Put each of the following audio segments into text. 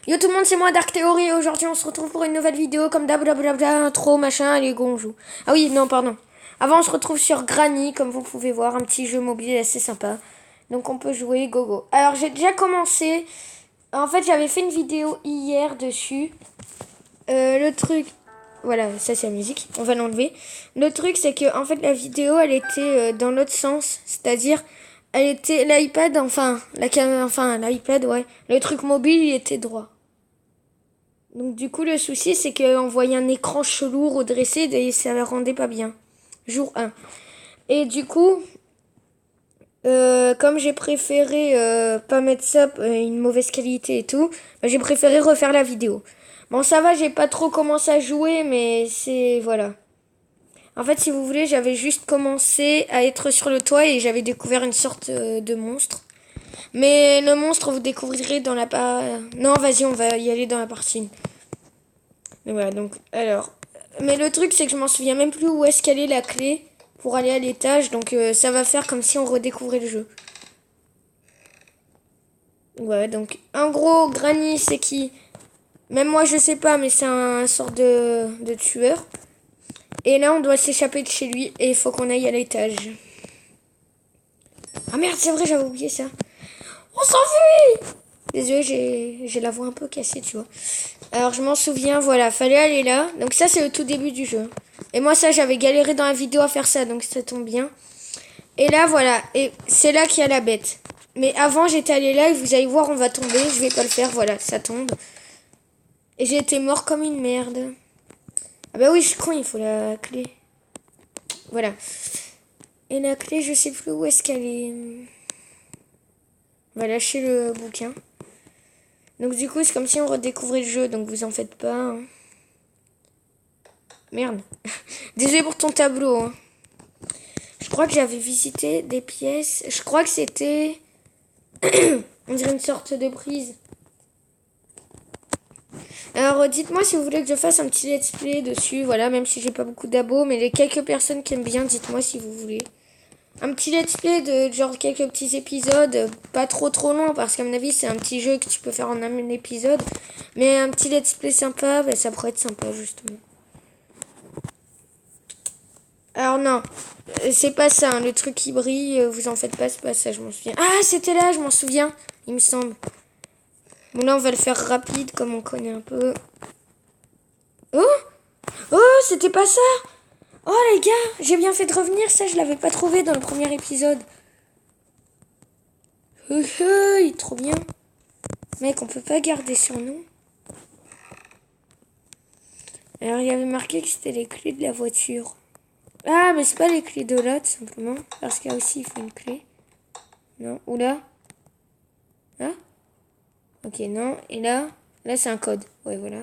Yo tout le monde, c'est moi Dark Theory et aujourd'hui on se retrouve pour une nouvelle vidéo comme d'hab, blablabla, intro, machin, allez go on joue. Ah oui, non, pardon. Avant on se retrouve sur Granny, comme vous pouvez voir, un petit jeu mobile assez sympa. Donc on peut jouer, go go. Alors j'ai déjà commencé, en fait j'avais fait une vidéo hier dessus. Le truc, voilà, ça c'est la musique, on va l'enlever. Le truc c'est que en fait la vidéo elle était dans l'autre sens, c'est-à-dire elle était l'iPad, enfin l'iPad, ouais, le truc mobile il était droit. Donc du coup le souci c'est qu'on voyait un écran chelou redressé et ça ne rendait pas bien. Jour 1. Et du coup, comme j'ai préféré pas mettre ça une mauvaise qualité et tout, bah, j'ai préféré refaire la vidéo. Bon ça va, j'ai pas trop commencé à jouer mais c'est... voilà. En fait si vous voulez j'avais juste commencé à être sur le toit et j'avais découvert une sorte de monstre. Mais le monstre vous découvrirez dans la... Non vas-y on va y aller dans la partie. Et voilà, donc, alors. Mais le truc, c'est que je m'en souviens même plus où est-ce qu'elle est la clé pour aller à l'étage. Donc, ça va faire comme si on redécouvrait le jeu. Ouais, donc, en gros, Granny, c'est qui? Même moi, je sais pas, mais c'est un sort de tueur. Et là, on doit s'échapper de chez lui et il faut qu'on aille à l'étage. Ah merde, c'est vrai, j'avais oublié ça. On s'enfuit! Désolé, j'ai la voix un peu cassée, tu vois. Alors, je m'en souviens, voilà, fallait aller là. Donc ça, c'est le tout début du jeu. Et moi, ça, j'avais galéré dans la vidéo à faire ça, donc ça tombe bien. Et là, voilà, et c'est là qu'il y a la bête. Mais avant, j'étais allé là et vous allez voir, on va tomber. Je vais pas le faire, voilà, ça tombe. Et j'ai été mort comme une merde. Ah bah oui, je suis con, il faut la clé. Voilà. Et la clé, je sais plus où est-ce qu'elle est. On va lâcher le bouquin. Donc du coup, c'est comme si on redécouvrait le jeu, donc vous en faites pas. Hein. Merde. Désolé pour ton tableau. Hein. Je crois que j'avais visité des pièces. Je crois que c'était... on dirait une sorte de prise. Alors dites-moi si vous voulez que je fasse un petit let's play dessus. Voilà, même si j'ai pas beaucoup d'abos. Mais les quelques personnes qui aiment bien, dites-moi si vous voulez. Un petit let's play de genre quelques petits épisodes. Pas trop long parce qu'à mon avis c'est un petit jeu que tu peux faire en un épisode. Mais un petit let's play sympa, bah, ça pourrait être sympa justement. Alors non, c'est pas ça, hein, le truc qui brille, vous en faites pas, c'est pas ça, je m'en souviens. Ah, c'était là, je m'en souviens, il me semble. Bon là, on va le faire rapide, comme on connaît un peu. Oh, oh, c'était pas ça. Oh les gars, j'ai bien fait de revenir, ça, je l'avais pas trouvé dans le premier épisode. Il est trop bien. Mec, on peut pas garder sur nous. Alors, il y avait marqué que c'était les clés de la voiture. Ah, mais c'est pas les clés de là, tout simplement. Parce qu'il y a aussi, il faut une clé. Non, ou là. Là. Ok, non. Et là, là c'est un code. Ouais, voilà.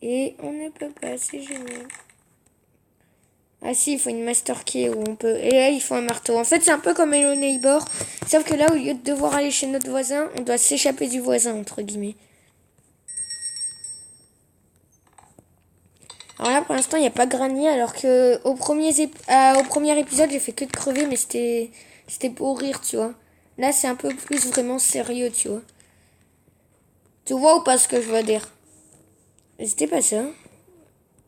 Et on ne peut pas, c'est génial. Ah si, il faut une master key où on peut... Et là, il faut un marteau. En fait, c'est un peu comme Hello Neighbor. Sauf que là, au lieu de devoir aller chez notre voisin, on doit s'échapper du voisin, entre guillemets. Alors là, pour l'instant, il n'y a pas Granny, alors que au premier épisode, j'ai fait que de crever, mais c'était pour rire, tu vois. Là, c'est un peu plus vraiment sérieux, tu vois. Tu vois ou pas ce que je veux dire? C'était pas ça.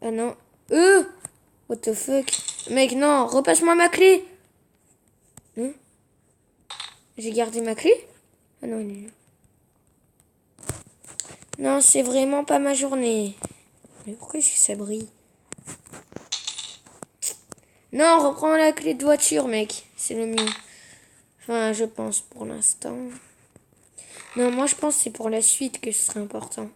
Ah non. What the fuck? Mec, non, repasse-moi ma clé. Hein? J'ai gardé ma clé? Ah non, elle est là. Non, c'est vraiment pas ma journée. Mais pourquoi est-ce que ça brille? Non, reprends la clé de voiture, mec. C'est le mieux. Enfin, je pense pour l'instant. Non, moi je pense que c'est pour la suite que ce serait important.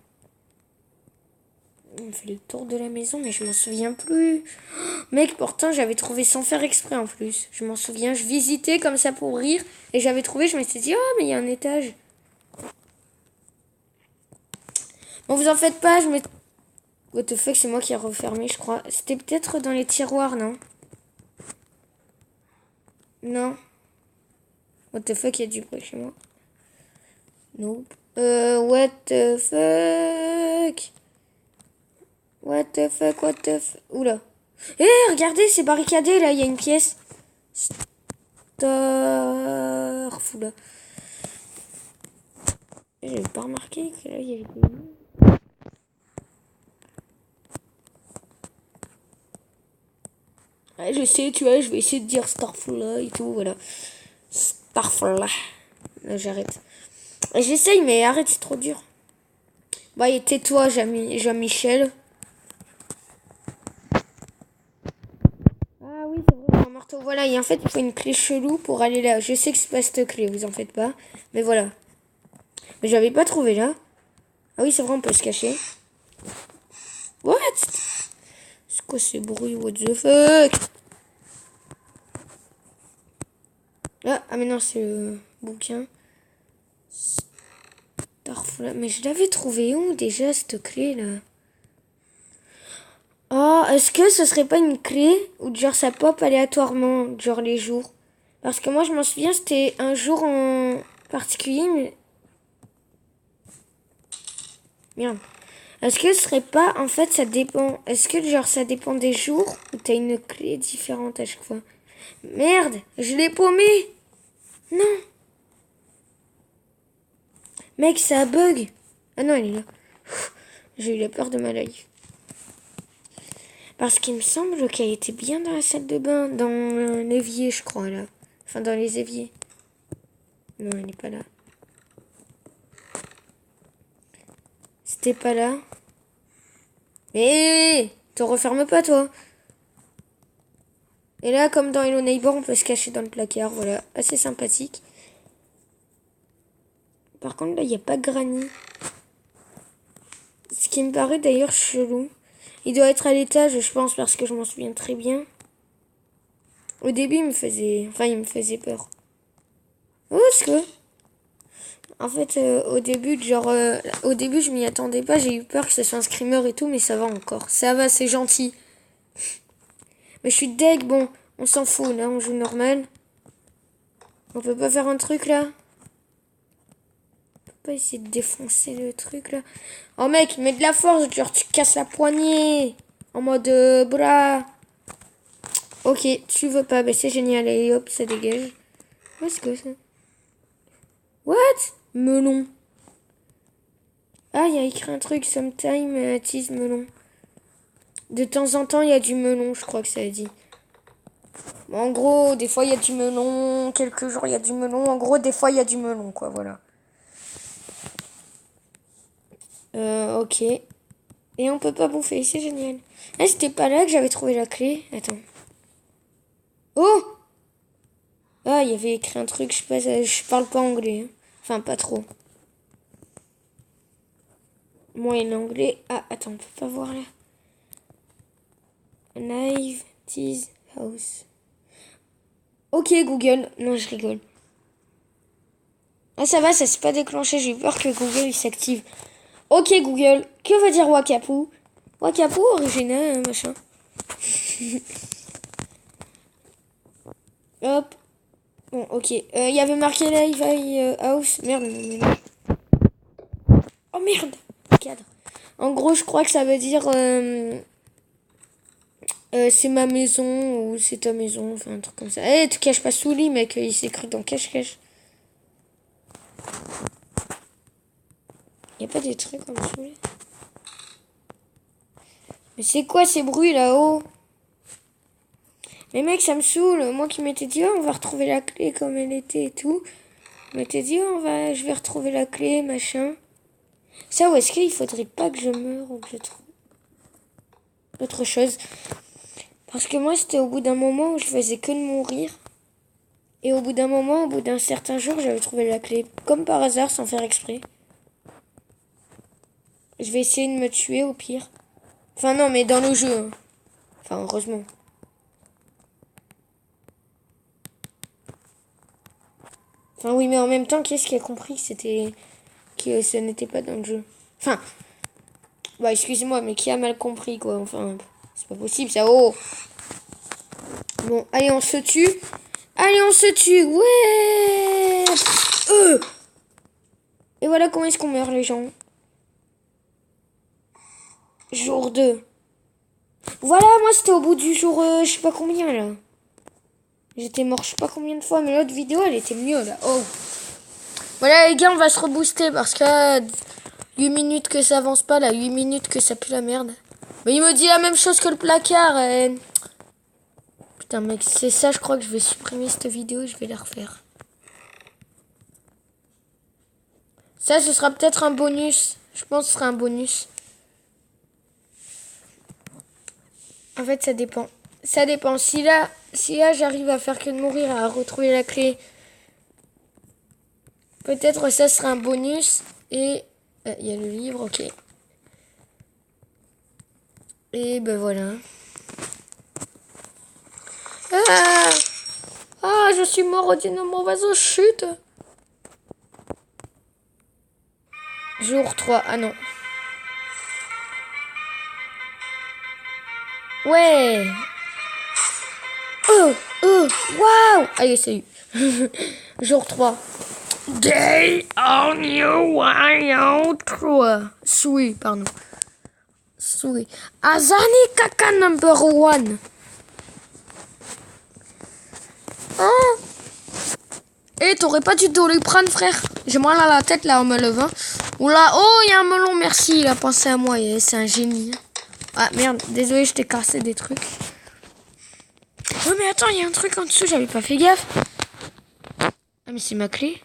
On fait le tour de la maison, mais je m'en souviens plus. Oh, mec, pourtant j'avais trouvé sans faire exprès en plus. Je m'en souviens, je visitais comme ça pour rire. Et j'avais trouvé, je m'étais dit, oh, mais il y a un étage. Bon, vous en faites pas, je me... What the fuck, c'est moi qui ai refermé, je crois. C'était peut-être dans les tiroirs, non? Non. What the fuck, il y a du bruit chez moi. Nope. What the fuck? What the fuck, what the fuck? Oula. Eh, regardez, c'est barricadé, là, il y a une pièce. Starfoula. J'avais pas remarqué que là, il y avait des... Ouais, je sais, tu vois, je vais essayer de dire Starfall et tout, voilà. Starfall. Là, j'arrête. J'essaye, mais arrête, c'est trop dur. Bah, et tais-toi, Jean-Michel. Ah oui, c'est vrai, un marteau. Voilà, et en fait, il faut une clé chelou pour aller là. Je sais que c'est pas cette clé, vous en faites pas. Mais voilà. Mais j'avais pas trouvé là. Ah oui, c'est vrai, on peut se cacher. What? C'est quoi ce bruit? What the fuck? Ah mais non, c'est le bouquin. Starfall. Mais je l'avais trouvé où déjà cette clé là? Oh, est-ce que ce serait pas une clé ou genre ça pop aléatoirement, genre les jours? Parce que moi je m'en souviens, c'était un jour en particulier, mais... Merde. Est-ce que ce serait pas, en fait ça dépend, est-ce que genre ça dépend des jours ou t'as une clé différente à chaque fois? Merde, je l'ai paumé. Non. Mec, ça bug. Ah non, elle est là. J'ai eu la peur de ma life. Parce qu'il me semble qu'elle était bien dans la salle de bain, dans l'évier, je crois, là. Enfin, dans les éviers. Non, elle n'est pas là. C'était pas là. Mais te referme pas, toi. Et là, comme dans Hello Neighbor, on peut se cacher dans le placard. Voilà, assez sympathique. Par contre, là, il n'y a pas Granny. Ce qui me paraît d'ailleurs chelou. Il doit être à l'étage, je pense, parce que je m'en souviens très bien. Au début, il me faisait peur. Oh, est-ce que... En fait, au début, je m'y attendais pas. J'ai eu peur que ce soit un screamer et tout, mais ça va encore. Ça va, c'est gentil. Mais je suis deg, bon, on s'en fout, là, on joue normal. On peut pas faire un truc, là? On peut pas essayer de défoncer le truc, là? Oh, mec, mets de la force, genre, tu casses la poignée. En mode bras. Ok, tu veux pas, bah c'est génial, et hop, ça dégage. Où est-ce que ça? What? Melon. Ah, il y a écrit un truc, sometime tease melon. De temps en temps, il y a du melon, je crois que ça a dit. En gros, des fois, il y a du melon. Quelques jours, il y a du melon. En gros, des fois, il y a du melon, quoi, voilà. Ok. Et on peut pas bouffer, c'est génial. Ah, c'était pas là que j'avais trouvé la clé. Attends. Oh! Ah, il y avait écrit un truc, je parle pas anglais. Hein. Enfin, pas trop. Moyen anglais. Ah, attends, on peut pas voir là. Knife, tease, house. Ok, Google. Non, je rigole. Ah, ça va, ça s'est pas déclenché. J'ai eu peur que Google il s'active. Ok, Google. Que veut dire Wakapu? Wakapu, original, machin. Hop. Bon, ok. Il y avait marqué Live House. Merde, non. Oh merde. Cadre. En gros, je crois que ça veut dire c'est ma maison ou c'est ta maison. Enfin, un truc comme ça. Eh, te cache pas sous le lit, mec. Il s'est cru dans cache-cache. Y a pas des trucs en dessous là? Mais c'est quoi ces bruits là-haut? Mais mec, ça me saoule. Moi qui m'étais dit, oh, on va retrouver la clé comme elle était et tout. Je m'étais dit, oh, je vais retrouver la clé, machin. Ça, ou est-ce qu'il faudrait pas que je meure ou que je trouve autre chose? Parce que moi, c'était au bout d'un moment où je faisais que de mourir. Et au bout d'un moment, au bout d'un certain jour, j'avais trouvé la clé. Comme par hasard, sans faire exprès. Je vais essayer de me tuer au pire. Enfin non, mais dans le jeu. Hein. Enfin, heureusement. Enfin oui, mais en même temps, qui est-ce qui a compris que ce n'était pas dans le jeu? Enfin, bah excusez-moi, mais qui a mal compris quoi? Enfin, c'est pas possible ça. Oh. Bon, allez, on se tue. Allez, on se tue. Ouais. Et voilà comment est-ce qu'on meurt les gens. Jour 2. Voilà, moi c'était au bout du jour, je sais pas combien là. J'étais mort je sais pas combien de fois, mais l'autre vidéo elle était mieux là. Oh. Voilà les gars, on va se rebooster parce que 8 minutes que ça avance pas, là, 8 minutes que ça pue la merde. Mais il me dit la même chose que le placard. Putain mec, c'est ça, je crois que je vais supprimer cette vidéo, je vais la refaire. Ça, ce sera peut-être un bonus. Je pense que ce sera un bonus. En fait, ça dépend. Ça dépend. Si là j'arrive à faire que de mourir, à retrouver la clé, peut-être ça sera un bonus. Et il y a le livre, ok. Et ben voilà. Je suis mort au dynamo, vas-y, chute. Jour 3, ah non. Ouais. Waouh. Allez, salut. Jour 3. Day on you wild 3. Sui, pardon. Sui. Azani kaka number 1. Hein? Eh, t'aurais pas dû Doliprane, frère. J'ai mal à la tête, là, en me levant. Oula, oh, il y a un melon, merci. Il a pensé à moi, c'est un génie. Ah, merde, désolé, je t'ai cassé des trucs. Oh, mais attends, il y a un truc en dessous, j'avais pas fait gaffe. Ah, mais c'est ma clé.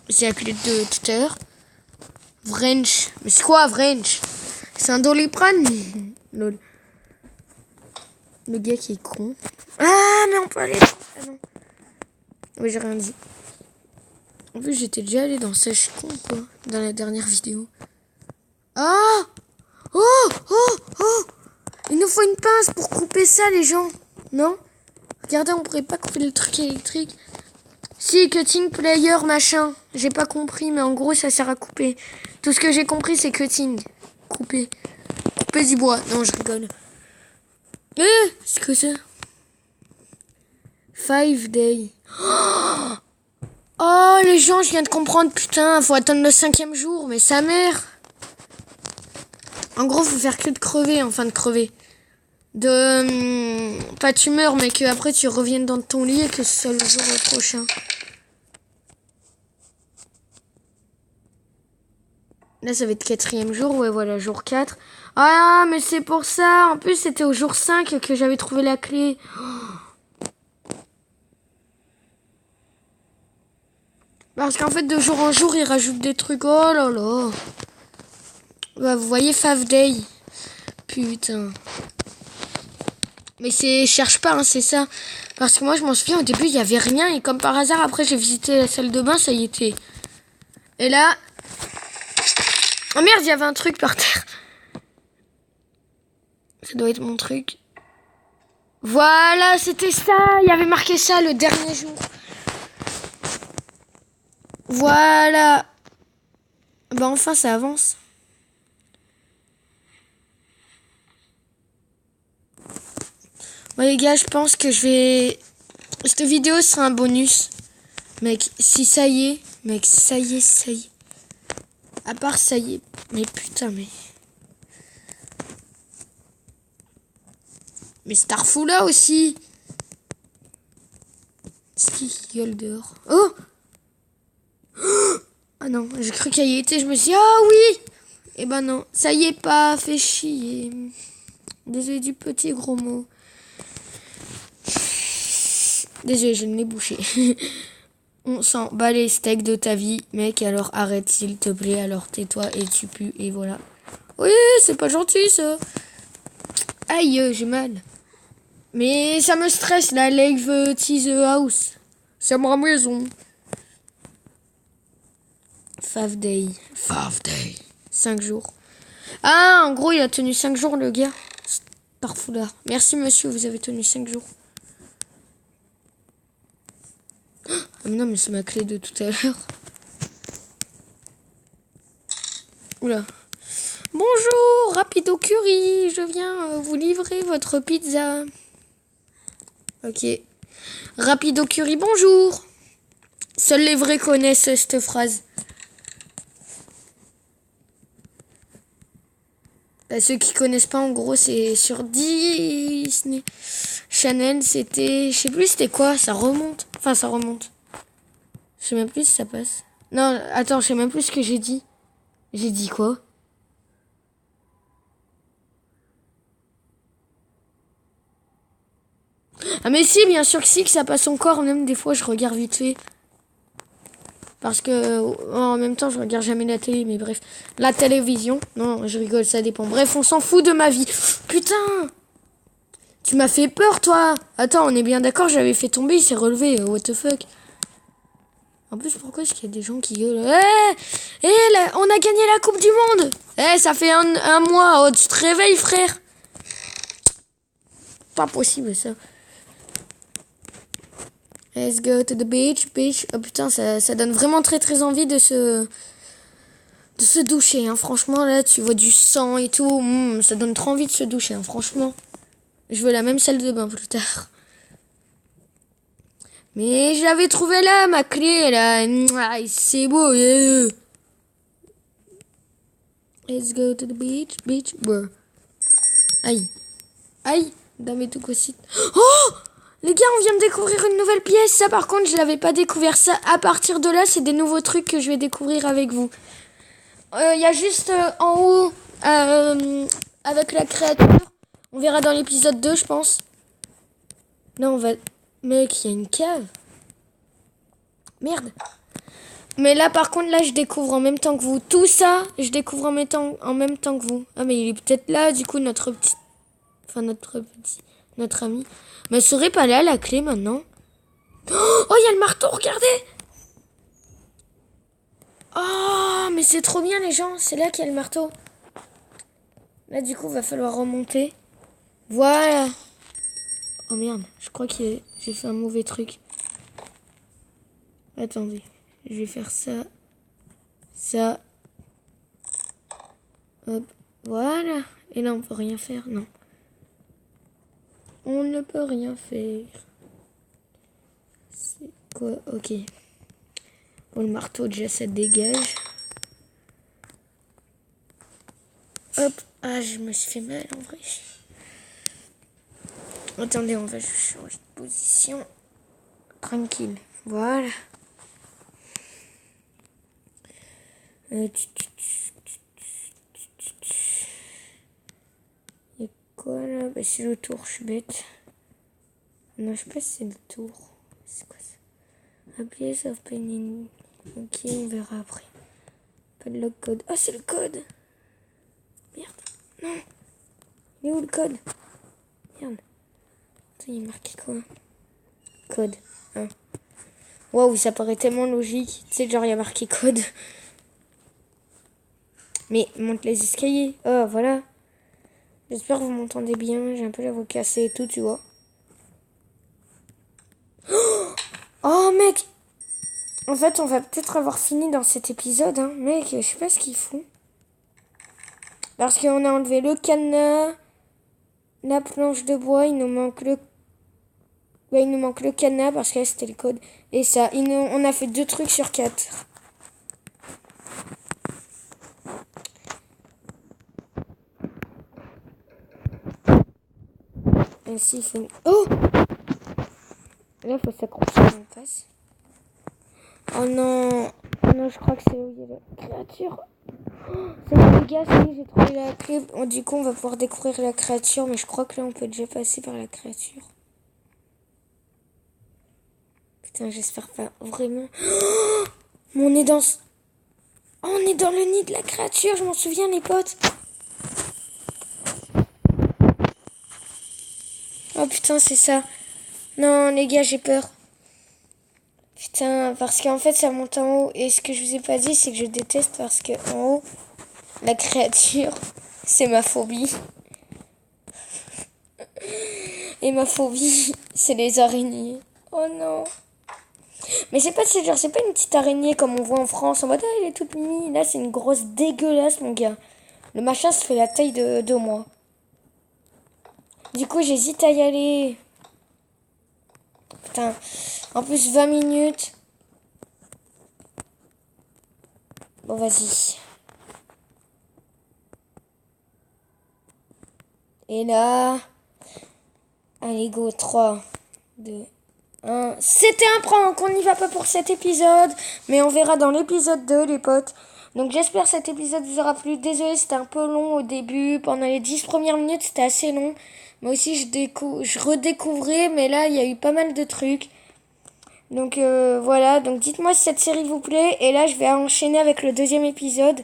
C'est la clé de tout à l'heure. Vrench. Mais c'est quoi, Vrench? C'est un Doliprane. Lol. Le gars qui est con. Ah, mais on peut aller... Ah non. Oui, j'ai rien dit. En plus, j'étais déjà allé dans Sèche Con, quoi. Dans la dernière vidéo. Ah! Oh! Il nous faut une pince pour couper ça, les gens. Non? Regardez, on pourrait pas couper le truc électrique. Si, cutting player, machin. J'ai pas compris, mais en gros, ça sert à couper. Tout ce que j'ai compris, c'est cutting. Couper. Couper du bois. Non, je rigole. C'est que ça? 5 days. Oh, les gens, je viens de comprendre, putain. Faut attendre le 5e jour, mais sa mère. En gros, faut faire que de crever, enfin de crever. Pas tu meurs, mais que après tu reviennes dans ton lit et que ce soit le jour prochain. Là, ça va être 4e jour, ouais, voilà, jour 4. Ah, mais c'est pour ça. En plus, c'était au jour 5 que j'avais trouvé la clé. Parce qu'en fait, de jour en jour, ils rajoutent des trucs. Oh là là. Bah, vous voyez, 5 day. Putain. Mais c'est... Cherche pas, hein, c'est ça. Parce que moi, je m'en souviens, au début, il y avait rien. Et comme par hasard, après, j'ai visité la salle de bain, ça y était. Et là... Oh merde, il y avait un truc par terre. Ça doit être mon truc. Voilà, c'était ça. Il y avait marqué ça le dernier jour. Voilà. Bah enfin, ça avance. Bon les gars, je pense que je vais... Cette vidéo sera un bonus. Mec, si ça y est. Mec, ça y est. À part ça y est. Mais putain, mais... Mais Starfou là aussi. C'est qui gueule dehors? Oh! Ah non, j'ai cru qu'elle y était. Je me suis dit, ah oui! Eh ben non, ça y est pas, fait chier. Désolé du petit gros mot. Désolé, je ne l'ai bouché. On s'en bat les steaks de ta vie, mec, alors arrête s'il te plaît, alors tais-toi et tu pues, et voilà. Oui, c'est pas gentil ça. Aïe, j'ai mal. Mais ça me stresse, la live tease house. C'est ma maison. 5 day. 5 jours. Ah, en gros, il a tenu 5 jours, le gars. Starfoulard. Merci, monsieur, vous avez tenu 5 jours. Ah, non, mais c'est ma clé de tout à l'heure. Oula. Bonjour, Rapido Curry. Je viens vous livrer votre pizza. Ok. Rapido Curry, bonjour. Seuls les vrais connaissent cette phrase. Bah, ceux qui connaissent pas, en gros, c'est sur Disney Channel. C'était... Je sais plus c'était quoi. Ça remonte. Enfin, ça remonte. Je sais même plus si ça passe. Non, attends, je sais même plus ce que j'ai dit. J'ai dit quoi? Ah mais si, bien sûr que si, que ça passe encore. Même des fois, je regarde vite fait. Parce que en même temps, je regarde jamais la télé, mais bref. La télévision. Non, je rigole, ça dépend. Bref, on s'en fout de ma vie. Putain! Tu m'as fait peur, toi! Attends, on est bien d'accord, j'avais fait tomber, il s'est relevé. What the fuck? En plus, pourquoi est-ce qu'il y a des gens qui gueulent? On a gagné la Coupe du Monde! Ça fait un mois. Oh, tu te réveilles, frère? Pas possible, ça. Let's go to the beach, beach. Oh putain, ça donne vraiment très très envie de se doucher. Hein. Franchement, là, tu vois du sang et tout. Ça donne trop envie de se doucher, hein, franchement. Je veux la même salle de bain plus tard. Mais j'avais trouvé là, ma clé, là. C'est beau. Yeah. Let's go to the beach, beach. Bro. Aïe. Aïe. Dame tout aussi. Oh! Les gars, on vient de découvrir une nouvelle pièce. Ça, par contre, je l'avais pas découvert. Ça, à partir de là, c'est des nouveaux trucs que je vais découvrir avec vous. Il y a juste en haut, avec la créature. On verra dans l'épisode 2, je pense. Non, on va... Mec, il y a une cave. Merde. Mais là, par contre, là, je découvre en même temps que vous. Tout ça, je découvre en même temps que vous. Ah, mais il est peut-être là, du coup, notre ami. Mais elle serait pas là, la clé, maintenant. Oh, il y a le marteau, regardez! Oh, mais c'est trop bien, les gens. C'est là qu'il y a le marteau. Là, du coup, va falloir remonter. Voilà. Oh, merde. Je crois que j'ai fait un mauvais truc. Attendez. Je vais faire ça. Ça. Hop. Voilà. Et là, on peut rien faire. Non. On ne peut rien faire. C'est quoi? Ok. Bon, le marteau, déjà, ça dégage. Hop. Ah, je me suis fait mal, en vrai. Attendez, on va changer de position. Tranquille. Voilà. Il y a quoi là? Bah, c'est le tour, je suis bête. Non, je sais pas si c'est le tour. C'est quoi ça? A place of penning. Ok, on verra après. Pas de log code. Ah, c'est le code! Merde. Non! Il est où le code? Merde. Attends, il est marqué quoi? Code. Hein. Waouh, ça paraît tellement logique. Tu sais, genre, il y a marqué code. Mais monte les escaliers. Oh, voilà. J'espère que vous m'entendez bien. J'ai un peu la voix cassée et tout, tu vois. Oh, mec! En fait, on va peut-être avoir fini dans cet épisode, hein. Mec, je sais pas ce qu'ils font. Parce qu'on a enlevé le cadenas, la planche de bois, il nous manque le cadenas parce que c'était le code. Et ça, on a fait 2 trucs sur 4. Ainsi, il faut... Oh! Là, il faut s'accrocher en face. Oh non! Oh non, je crois que c'est où il y a la créature. Oh, c'est bon, les gars, j'ai trouvé la clé. Oh, du coup, on va pouvoir découvrir la créature, mais je crois que là, on peut déjà passer par la créature. Putain, j'espère pas. Vraiment. Oh, on est dans... Oh, on est dans le nid de la créature, je m'en souviens, les potes. Oh putain, c'est ça. Non, les gars, j'ai peur. Putain, parce qu'en fait, ça monte en haut. Et ce que je vous ai pas dit, c'est que je déteste parce que en haut, la créature, c'est ma phobie. Et ma phobie, c'est les araignées. Oh non. Mais c'est pas une petite araignée comme on voit en France. En mode, ah, elle est toute mimi. Là, c'est une grosse dégueulasse, mon gars. Le machin se fait la taille de moi. Du coup, j'hésite à y aller. Putain. En plus, 20 minutes. Bon, vas-y. Et là... Allez, go. 3, 2, 1. C'était un prank, on n'y va pas pour cet épisode, mais on verra dans l'épisode 2 les potes. Donc j'espère que cet épisode vous aura plu. Désolé, c'était un peu long au début, pendant les 10 premières minutes c'était assez long. Moi aussi je redécouvrais, mais là il y a eu pas mal de trucs. Donc voilà, donc dites-moi si cette série vous plaît, et là je vais enchaîner avec le deuxième épisode.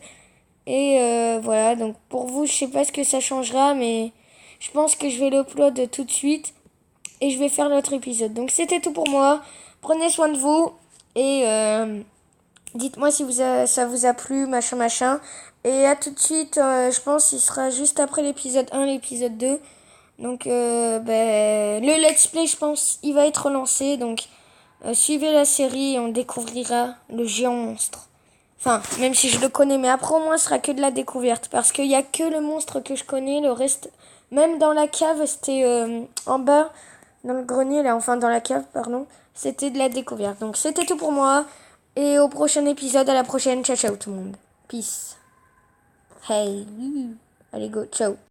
Et voilà, donc pour vous je sais pas ce que ça changera, mais je pense que je vais l'upload tout de suite. Et je vais faire l'autre épisode. Donc c'était tout pour moi. Prenez soin de vous. Et dites-moi si ça vous a plu, machin, machin. Et à tout de suite. Je pense qu'il sera juste après l'épisode 1, l'épisode 2. Donc le let's play, je pense, il va être relancé. Donc suivez la série et on découvrira le géant monstre. Enfin, même si je le connais. Mais après, au moins, ce sera que de la découverte. Parce qu'il n'y a que le monstre que je connais. Le reste, même dans la cave, c'était en bas. Dans le grenier, là, enfin dans la cave, pardon. C'était de la découverte. Donc c'était tout pour moi. Et au prochain épisode, à la prochaine. Ciao, ciao tout le monde. Peace. Hey. Allez, go. Ciao.